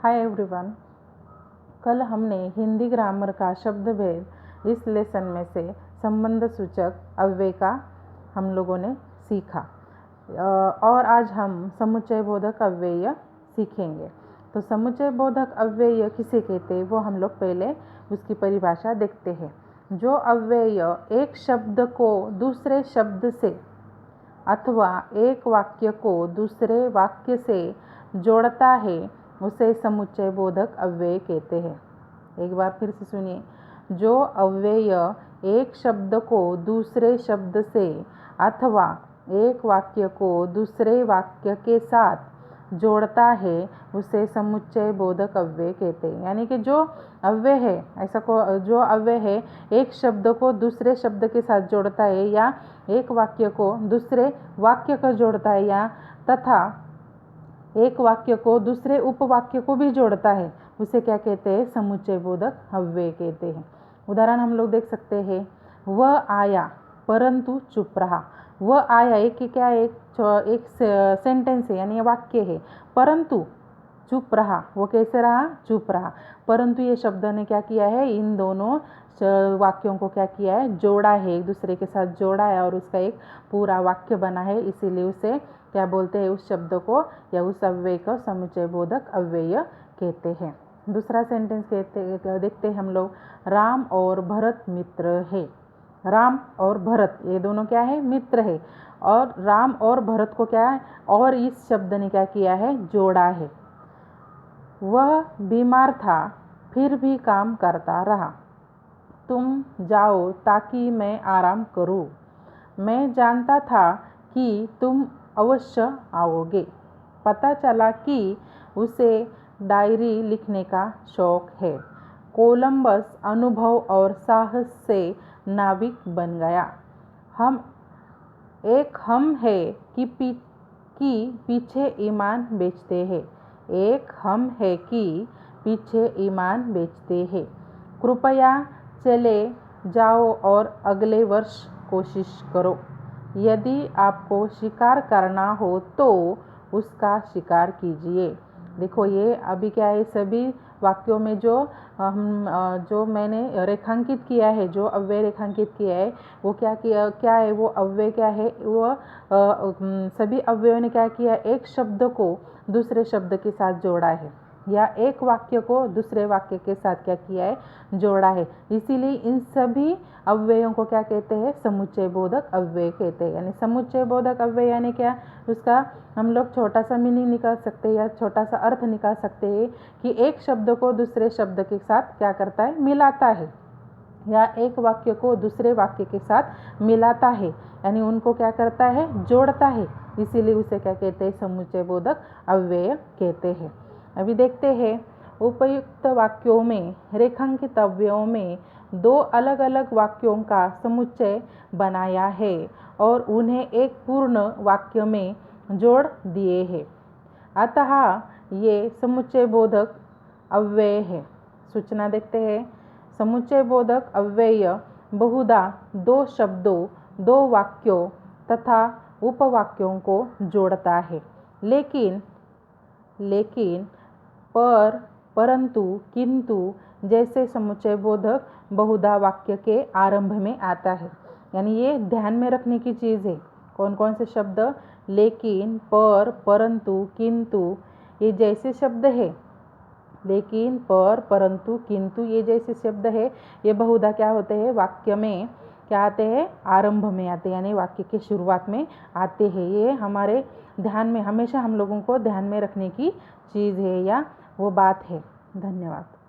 Hi everyone. कल हमने Hindi grammar का शब्द भेद इस लेसन में से संबंध सूचक अव्यय का हम लोगों ने सीखा और आज हम समुच्चय बोधक अव्यय सीखेंगे। तो समुच्चय बोधक अव्यय किसे कहते हैं वो हम लोग पहले उसकी परिभाषा देखते हैं। जो अव्यय एक शब्द को दूसरे शब्द से अथवा एक वाक्य को दूसरे वाक्य से जोड़ता है उसे समुच्चय बोधक अव्यय कहते हैं। एक बार फिर से सुनिए। जो अव्यय एक शब्द को दूसरे शब्द से अथवा एक वाक्य को दूसरे वाक्य के साथ जोड़ता है उसे समुच्चय बोधक अव्यय कहते हैं। यानी कि जो अव्यय है जो अव्यय है एक शब्द को दूसरे शब्द के साथ जोड़ता है या एक वाक्य को दूसरे वाक्य को जोड़ता है या तथा एक वाक्य को दूसरे उपवाक्य को भी जोड़ता है उसे क्या कहते हैं? समुच्चय बोधक अव्यय कहते हैं। उदाहरण हम लोग देख सकते हैं। वह आया परंतु चुप रहा। वह आया एक क्या है? एक सेंटेंस है यानी वाक्य है। परंतु चुप रहा, वो कैसे रहा? चुप रहा। परंतु ये शब्द ने क्या किया है? इन दोनों वाक्यों को क्या किया है? जोड़ा है, एक दूसरे के साथ जोड़ा है और उसका एक पूरा वाक्य बना है। इसीलिए उसे क्या बोलते हैं? उस शब्द को या उस अव्यय को समुच्चय बोधक अव्यय कहते हैं। दूसरा सेंटेंस देखते हैं हम लोग। राम और भरत मित्र है। राम और भरत ये दोनों क्या है? मित्र है। और राम और भरत को क्या है? और इस शब्द ने क्या किया है? जोड़ा है। वह बीमार था फिर भी काम करता रहा। तुम जाओ ताकि मैं आराम करूं। मैं जानता था कि तुम अवश्य आओगे। पता चला कि उसे डायरी लिखने का शौक है। कोलंबस अनुभव और साहस से नाविक बन गया। हम है कि पीछे ईमान बेचते हैं। एक हम है कि पीछे ईमान बेचते हैं। कृपया चले जाओ और अगले वर्ष कोशिश करो। यदि आपको शिकार करना हो तो उसका शिकार कीजिए। देखो ये अभी क्या है? सभी वाक्यों में जो मैंने रेखांकित किया है, जो अव्यय रेखांकित किया है वो क्या है? वो अव्यय क्या है? वो सभी अव्ययों ने क्या किया? एक शब्द को दूसरे शब्द के साथ जोड़ा है या एक वाक्य को दूसरे वाक्य के साथ क्या किया है? जोड़ा है। इसीलिए इन सभी अव्ययों को क्या कहते हैं? समुच्चय बोधक अव्यय कहते हैं। यानी समुच्चय बोधक अव्यय यानी क्या? उसका हम लोग छोटा सा मीनिंग निकाल सकते हैं या छोटा सा अर्थ निकाल सकते हैं कि एक शब्द को दूसरे शब्द के साथ क्या करता है? मिलाता है या एक वाक्य को दूसरे वाक्य के साथ मिलाता है, यानी उनको क्या करता है? जोड़ता है। इसीलिए उसे क्या कहते हैं? समुच्चय बोधक अव्यय कहते हैं। अभी देखते हैं उपयुक्त वाक्यों में रेखांकित अव्ययों में दो अलग अलग वाक्यों का समुच्चय बनाया है और उन्हें एक पूर्ण वाक्य में जोड़ दिए हैं। अतः ये समुच्चय बोधक अव्यय है। सूचना देखते हैं। समुच्चय बोधक अव्यय बहुधा दो शब्दों, दो वाक्यों तथा उपवाक्यों को जोड़ता है। लेकिन परंतु, किंतु जैसे समुच्चय बोधक बहुधा वाक्य के आरंभ में आता है। यानी ये ध्यान में रखने की चीज़ है। कौन कौन से शब्द? लेकिन, परंतु, किंतु ये जैसे शब्द है। लेकिन, परंतु, किंतु ये जैसे शब्द है ये बहुधा क्या होते हैं? वाक्य में क्या आते हैं? आरंभ में आते हैं, यानी वाक्य के शुरुआत में आते हैं। ये हमारे ध्यान में हमेशा हम लोगों को ध्यान में रखने की चीज़ है या वो बात है। धन्यवाद।